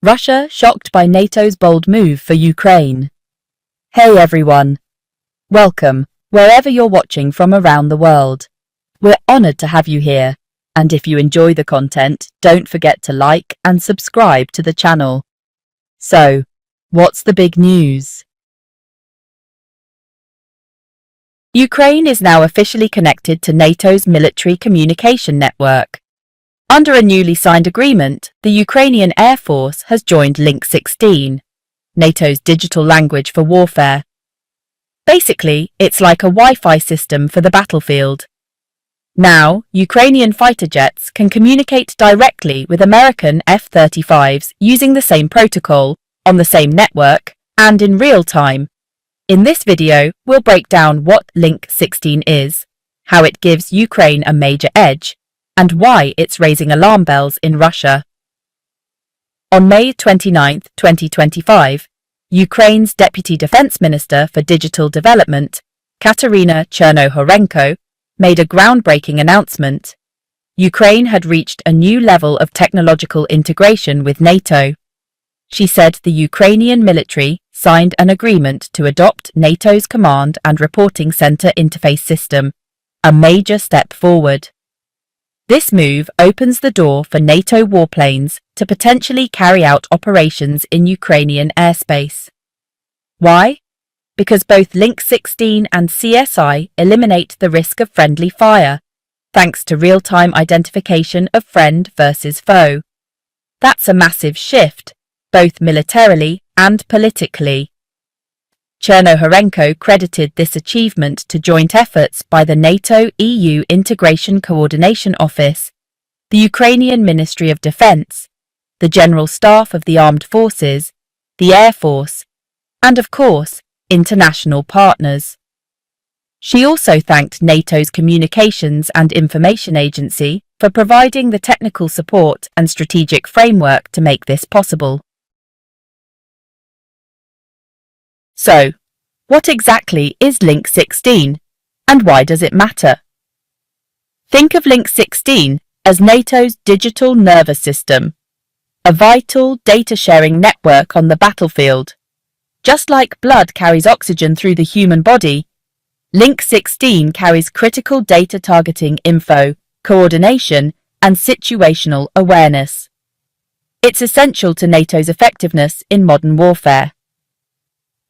Russia shocked by NATO's bold move for Ukraine. Hey everyone. Welcome, wherever you're watching from around the world. We're honored to have you here, and if you enjoy the content, don't forget to like and subscribe to the channel. So, what's the big news? Ukraine is now officially connected to NATO's military communication network. Under a newly signed agreement, the Ukrainian Air Force has joined Link 16, NATO's digital language for warfare. Basically, it's like a Wi-Fi system for the battlefield. Now, Ukrainian fighter jets can communicate directly with American F-35s using the same protocol, on the same network, and in real time. In this video, we'll break down what Link 16 is, how it gives Ukraine a major edge, and why it's raising alarm bells in Russia. On May 29, 2025, Ukraine's Deputy Defense Minister for Digital Development, Katerina Chernohorenko, made a groundbreaking announcement. Ukraine had reached a new level of technological integration with NATO. She said the Ukrainian military signed an agreement to adopt NATO's Command and Reporting Center interface system, a major step forward. This move opens the door for NATO warplanes to potentially carry out operations in Ukrainian airspace. Why? Because both Link 16 and CSI eliminate the risk of friendly fire, thanks to real-time identification of friend versus foe. That's a massive shift, both militarily and politically. Chernohorenko credited this achievement to joint efforts by the NATO-EU Integration Coordination Office, the Ukrainian Ministry of Defense, the General Staff of the Armed Forces, the Air Force, and of course, international partners. She also thanked NATO's Communications and Information Agency for providing the technical support and strategic framework to make this possible. So, what exactly is Link 16, and why does it matter? Think of Link 16 as NATO's digital nervous system, a vital data-sharing network on the battlefield. Just like blood carries oxygen through the human body, Link 16 carries critical data targeting info, coordination, and situational awareness. It's essential to NATO's effectiveness in modern warfare.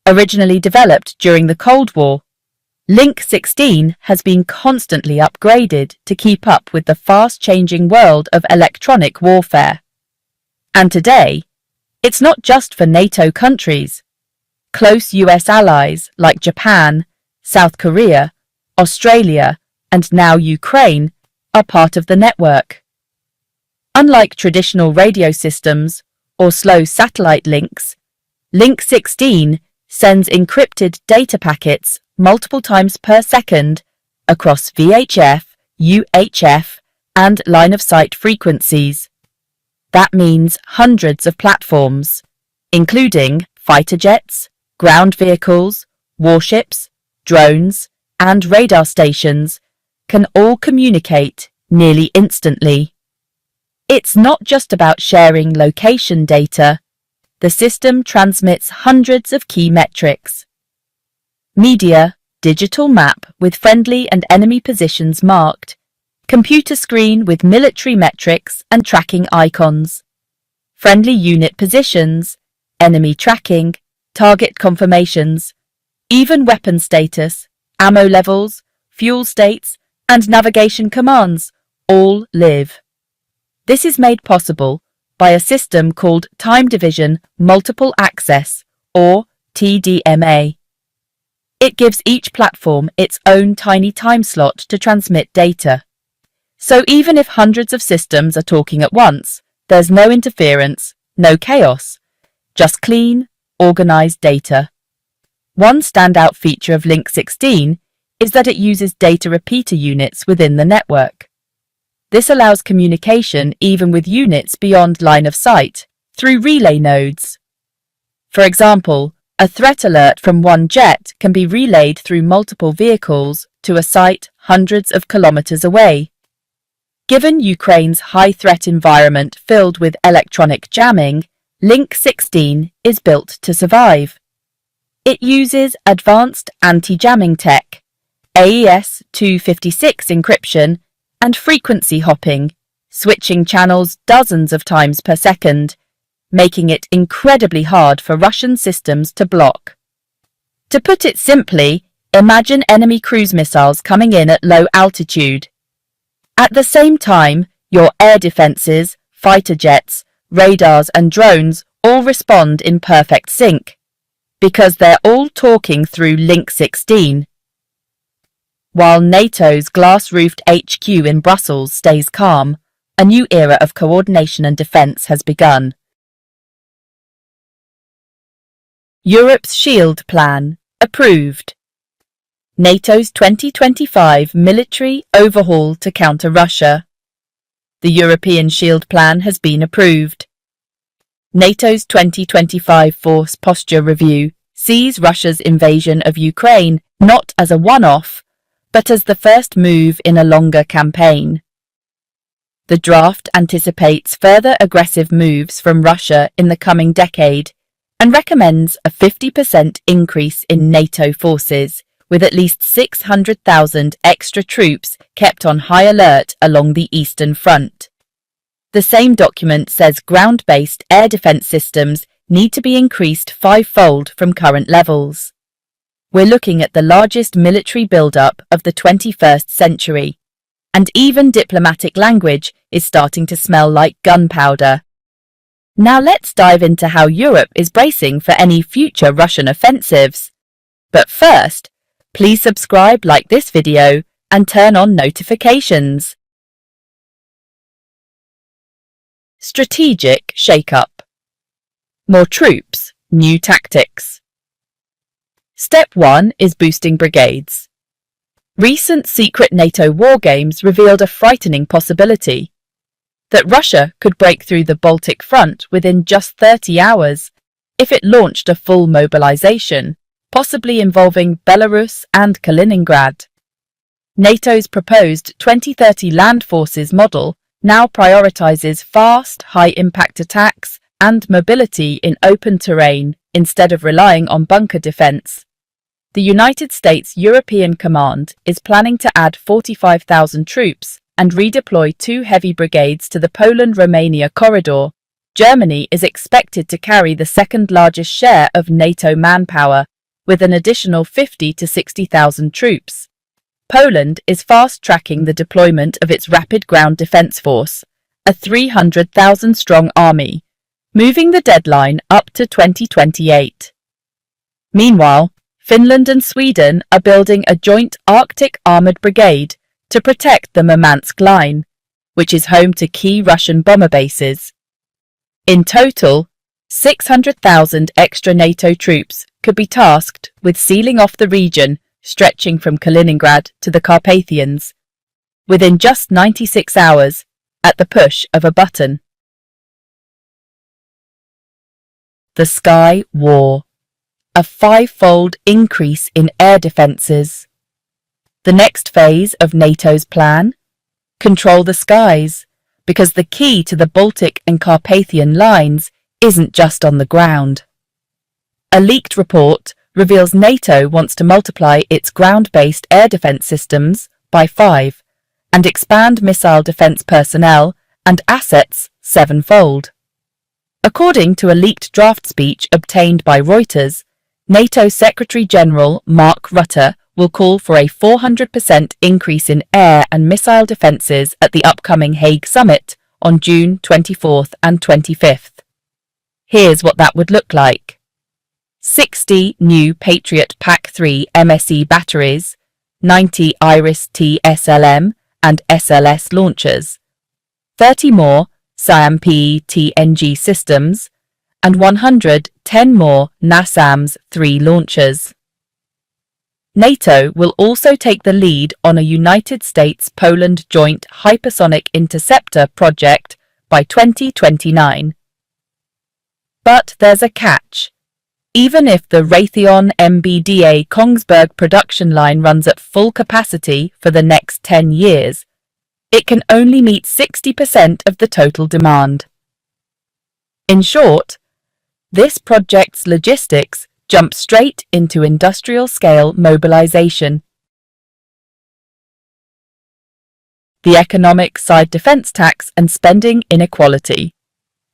Originally developed during the Cold War, Link 16 has been constantly upgraded to keep up with the fast-changing world of electronic warfare. And today, it's not just for NATO countries. Close US allies like Japan, South Korea, Australia, and now Ukraine are part of the network. Unlike traditional radio systems or slow satellite links, Link 16 sends encrypted data packets multiple times per second across VHF, UHF, and line-of-sight frequencies. That means hundreds of platforms, including fighter jets, ground vehicles, warships, drones, and radar stations, can all communicate nearly instantly. It's not just about sharing location data. The system transmits hundreds of key metrics. Media, digital map with friendly and enemy positions marked, computer screen with military metrics and tracking icons, friendly unit positions, enemy tracking, target confirmations, even weapon status, ammo levels, fuel states, and navigation commands all live. This is made possible by a system called Time Division Multiple Access, or TDMA. It gives each platform its own tiny time slot to transmit data. So even if hundreds of systems are talking at once, there's no interference, no chaos, just clean, organized data. One standout feature of Link 16 is that it uses data repeater units within the network. This allows communication even with units beyond line of sight, through relay nodes. For example, a threat alert from one jet can be relayed through multiple vehicles to a site hundreds of kilometers away. Given Ukraine's high-threat environment filled with electronic jamming, Link 16 is built to survive. It uses advanced anti-jamming tech, AES 256 encryption, and frequency hopping, switching channels dozens of times per second, making it incredibly hard for Russian systems to block. To put it simply, imagine enemy cruise missiles coming in at low altitude. At the same time, your air defences, fighter jets, radars and drones all respond in perfect sync, because they're all talking through Link 16. While NATO's glass-roofed HQ in Brussels stays calm, a new era of coordination and defence has begun. Europe's Shield Plan, approved. NATO's 2025 military overhaul to counter Russia. The European Shield Plan has been approved. NATO's 2025 Force Posture Review sees Russia's invasion of Ukraine not as a one-off, but as the first move in a longer campaign. The draft anticipates further aggressive moves from Russia in the coming decade and recommends a 50% increase in NATO forces, with at least 600,000 extra troops kept on high alert along the Eastern Front. The same document says ground-based air defence systems need to be increased five-fold from current levels. We're looking at the largest military build-up of the 21st century, and even diplomatic language is starting to smell like gunpowder. Now let's dive into how Europe is bracing for any future Russian offensives. But first, please subscribe, like this video, and turn on notifications. Strategic shake-up. More troops, new tactics. Step 1 is boosting brigades. Recent secret NATO war games revealed a frightening possibility: that Russia could break through the Baltic front within just 30 hours if it launched a full mobilization, possibly involving Belarus and Kaliningrad. NATO's proposed 2030 land forces model now prioritizes fast, high-impact attacks and mobility in open terrain instead of relying on bunker defense. The United States European Command is planning to add 45,000 troops and redeploy 2 heavy brigades to the Poland-Romania corridor. Germany is expected to carry the second-largest share of NATO manpower, with an additional 50 to 60,000 troops. Poland is fast-tracking the deployment of its Rapid Ground Defence Force, a 300,000-strong army, moving the deadline up to 2028. Meanwhile, Finland and Sweden are building a joint Arctic Armored Brigade to protect the Murmansk Line, which is home to key Russian bomber bases. In total, 600,000 extra NATO troops could be tasked with sealing off the region stretching from Kaliningrad to the Carpathians, within just 96 hours, at the push of a button. The Sky War. A 5-fold increase in air defences. The next phase of NATO's plan? Control the skies, because the key to the Baltic and Carpathian lines isn't just on the ground. A leaked report reveals NATO wants to multiply its ground-based air defence systems by 5 and expand missile defence personnel and assets 7-fold. According to a leaked draft speech obtained by Reuters, NATO Secretary-General Mark Rutte will call for a 400% increase in air and missile defences at the upcoming Hague summit on June 24th and 25th. Here's what that would look like. 60 new Patriot PAC-3 MSE batteries, 90 Iris-T SLM and SLS launchers, 30 more SIAM-P TNG systems, and 110 more NASAMS-3 launchers. NATO will also take the lead on a United States-Poland joint hypersonic interceptor project by 2029. But there's a catch. Even if the Raytheon MBDA Kongsberg production line runs at full capacity for the next 10 years, it can only meet 60% of the total demand. In short, This project's logistics jump straight into industrial-scale mobilization. The economic side: defense tax and spending inequality.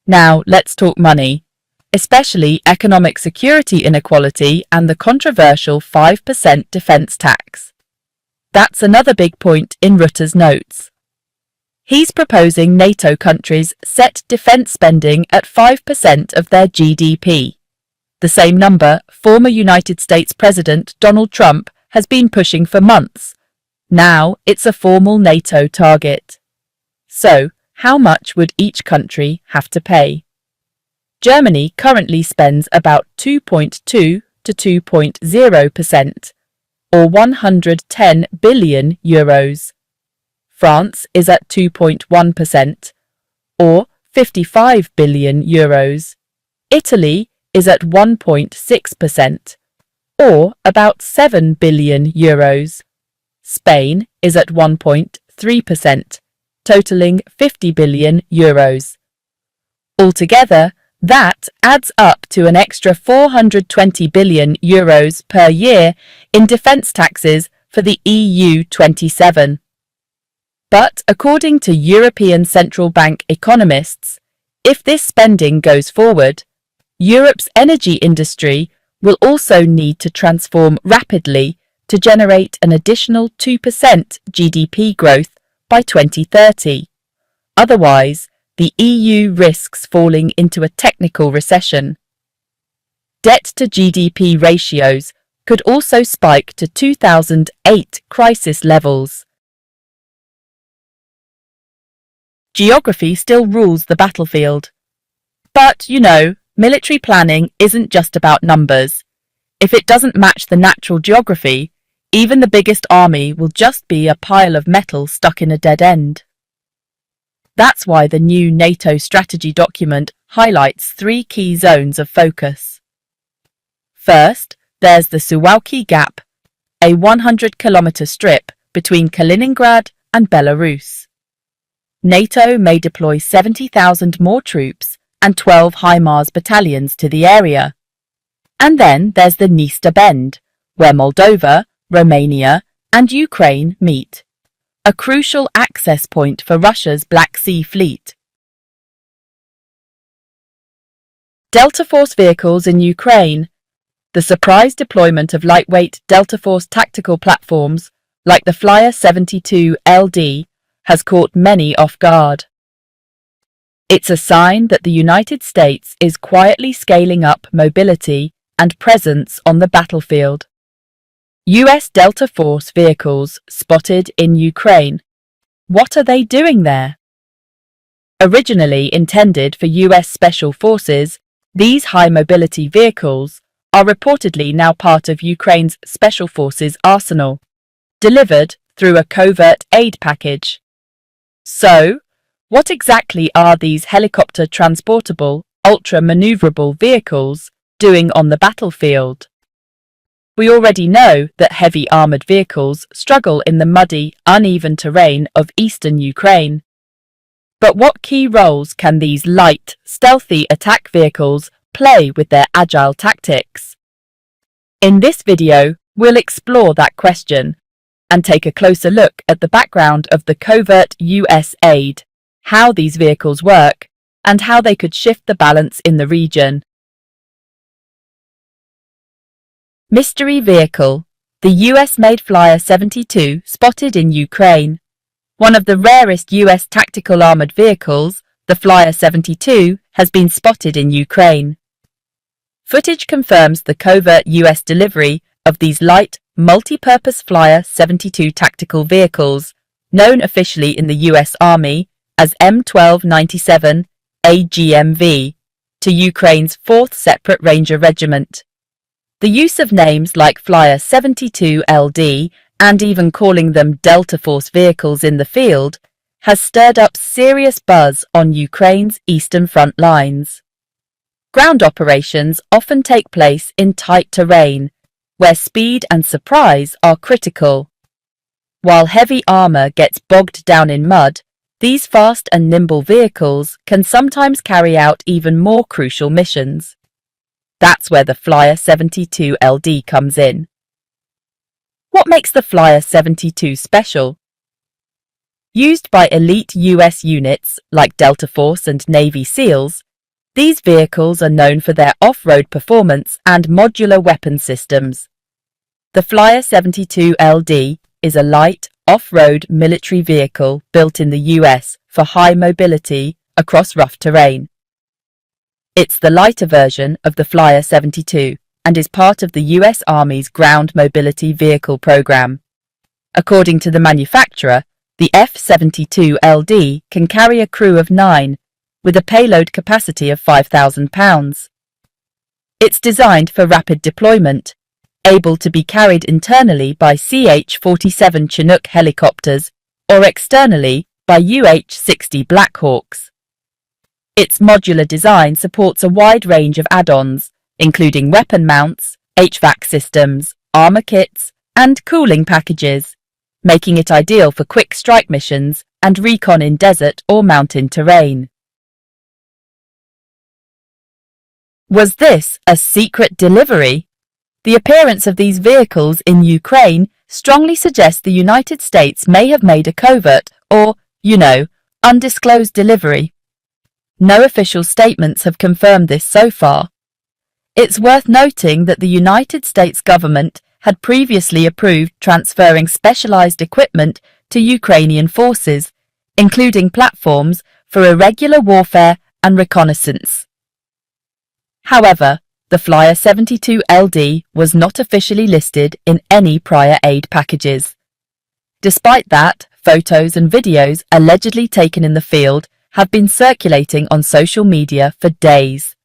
Now let's talk money, especially economic security inequality and the controversial 5% defense tax. That's another big point in Rutte's notes. He's proposing NATO countries set defense spending at 5% of their GDP. The same number former United States President Donald Trump has been pushing for months. Now it's a formal NATO target. So, how much would each country have to pay? Germany currently spends about 2.2 to 2.0%, or 110 billion euros. France is at 2.1%, or 55 billion euros. Italy is at 1.6%, or about 7 billion euros. Spain is at 1.3%, totaling 50 billion euros. Altogether, that adds up to an extra 420 billion euros per year in defense taxes for the EU 27. But according to European Central Bank economists, if this spending goes forward, Europe's energy industry will also need to transform rapidly to generate an additional 2% GDP growth by 2030. Otherwise, the EU risks falling into a technical recession. Debt to GDP ratios could also spike to 2008 crisis levels. Geography still rules the battlefield. But, military planning isn't just about numbers. If it doesn't match the natural geography, even the biggest army will just be a pile of metal stuck in a dead end. That's why the new NATO strategy document highlights 3 key zones of focus. First, there's the Suwałki Gap, a 100-kilometer strip between Kaliningrad and Belarus. NATO may deploy 70,000 more troops and 12 HIMARS battalions to the area. And then there's the Dniester Bend, where Moldova, Romania, and Ukraine meet, a crucial access point for Russia's Black Sea Fleet. Delta Force vehicles in Ukraine. The surprise deployment of lightweight Delta Force tactical platforms, like the Flyer 72 LD, has caught many off guard. It's a sign that the United States is quietly scaling up mobility and presence on the battlefield. US Delta Force vehicles spotted in Ukraine. What are they doing there? Originally intended for US Special Forces, these high-mobility vehicles are reportedly now part of Ukraine's Special Forces arsenal, delivered through a covert aid package. So, what exactly are these helicopter-transportable, ultra-maneuverable vehicles doing on the battlefield? We already know that heavy armoured vehicles struggle in the muddy, uneven terrain of eastern Ukraine. But what key roles can these light, stealthy attack vehicles play with their agile tactics? In this video, we'll explore that question and take a closer look at the background of the covert US aid, how these vehicles work, and how they could shift the balance in the region. Mystery vehicle. The US-made Flyer 72 spotted in Ukraine. One of the rarest US tactical armoured vehicles, the Flyer 72, has been spotted in Ukraine. Footage confirms the covert US delivery of these light, multi-purpose Flyer 72 tactical vehicles, known officially in the US Army as M1297 AGMV, to Ukraine's 4th Separate Ranger Regiment. The use of names like Flyer 72 LD and even calling them Delta Force vehicles in the field has stirred up serious buzz on Ukraine's eastern front lines. Ground operations often take place in tight terrain, where speed and surprise are critical. While heavy armour gets bogged down in mud, these fast and nimble vehicles can sometimes carry out even more crucial missions. That's where the Flyer 72 LD comes in. What makes the Flyer 72 special? Used by elite US units like Delta Force and Navy SEALs, these vehicles are known for their off-road performance and modular weapon systems. The Flyer 72 LD is a light, off-road military vehicle built in the US for high mobility across rough terrain. It's the lighter version of the Flyer 72 and is part of the US Army's Ground Mobility Vehicle program. According to the manufacturer, the F-72 LD can carry a crew of 9, with a payload capacity of 5,000 pounds. It's designed for rapid deployment, able to be carried internally by CH-47 Chinook helicopters or externally by UH-60 Blackhawks. Its modular design supports a wide range of add-ons, including weapon mounts, HVAC systems, armor kits, and cooling packages, making it ideal for quick strike missions and recon in desert or mountain terrain. Was this a secret delivery? The appearance of these vehicles in Ukraine strongly suggests the United States may have made a covert or, undisclosed delivery. No official statements have confirmed this so far. It's worth noting that the United States government had previously approved transferring specialized equipment to Ukrainian forces, including platforms for irregular warfare and reconnaissance. However, the Flyer 72 LD was not officially listed in any prior aid packages. Despite that, photos and videos allegedly taken in the field have been circulating on social media for days.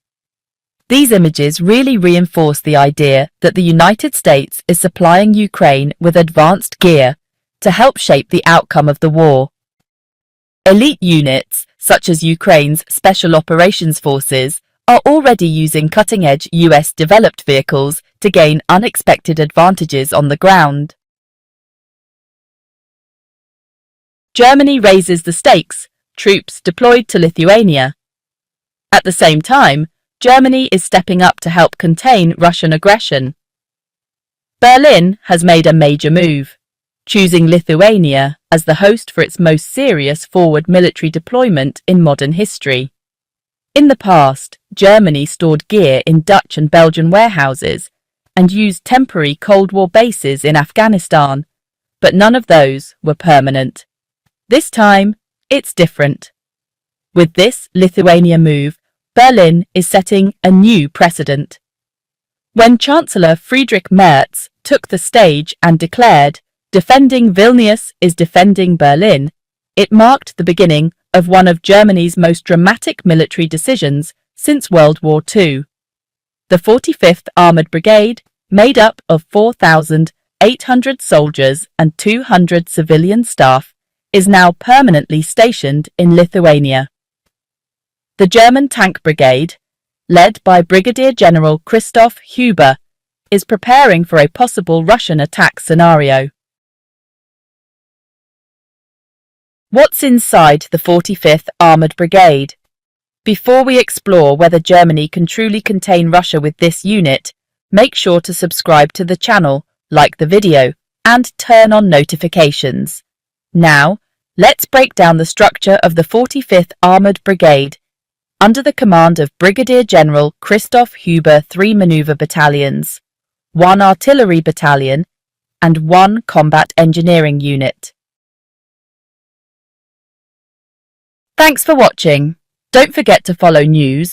These images really reinforce the idea that the United States is supplying Ukraine with advanced gear to help shape the outcome of the war. Elite units, such as Ukraine's Special Operations Forces, are already using cutting-edge US-developed vehicles to gain unexpected advantages on the ground. Germany raises the stakes, troops deployed to Lithuania. At the same time, Germany is stepping up to help contain Russian aggression. Berlin has made a major move, choosing Lithuania as the host for its most serious forward military deployment in modern history. In the past, Germany stored gear in Dutch and Belgian warehouses and used temporary Cold War bases in Afghanistan, but none of those were permanent. This time, it's different. With this Lithuania move, Berlin is setting a new precedent. When Chancellor Friedrich Merz took the stage and declared, "Defending Vilnius is defending Berlin," it marked the beginning of one of Germany's most dramatic military decisions since World War II. The 45th Armored Brigade, made up of 4,800 soldiers and 200 civilian staff, is now permanently stationed in Lithuania. The German Tank Brigade, led by Brigadier General Christoph Huber, is preparing for a possible Russian attack scenario. What's inside the 45th Armored Brigade? Before we explore whether Germany can truly contain Russia with this unit, make sure to subscribe to the channel, like the video, and turn on notifications. Now, let's break down the structure of the 45th Armored Brigade, under the command of Brigadier General Christoph Huber. 3 manoeuvre battalions, 1 artillery battalion, and 1 combat engineering unit. Thanks for watching. Don't forget to follow news,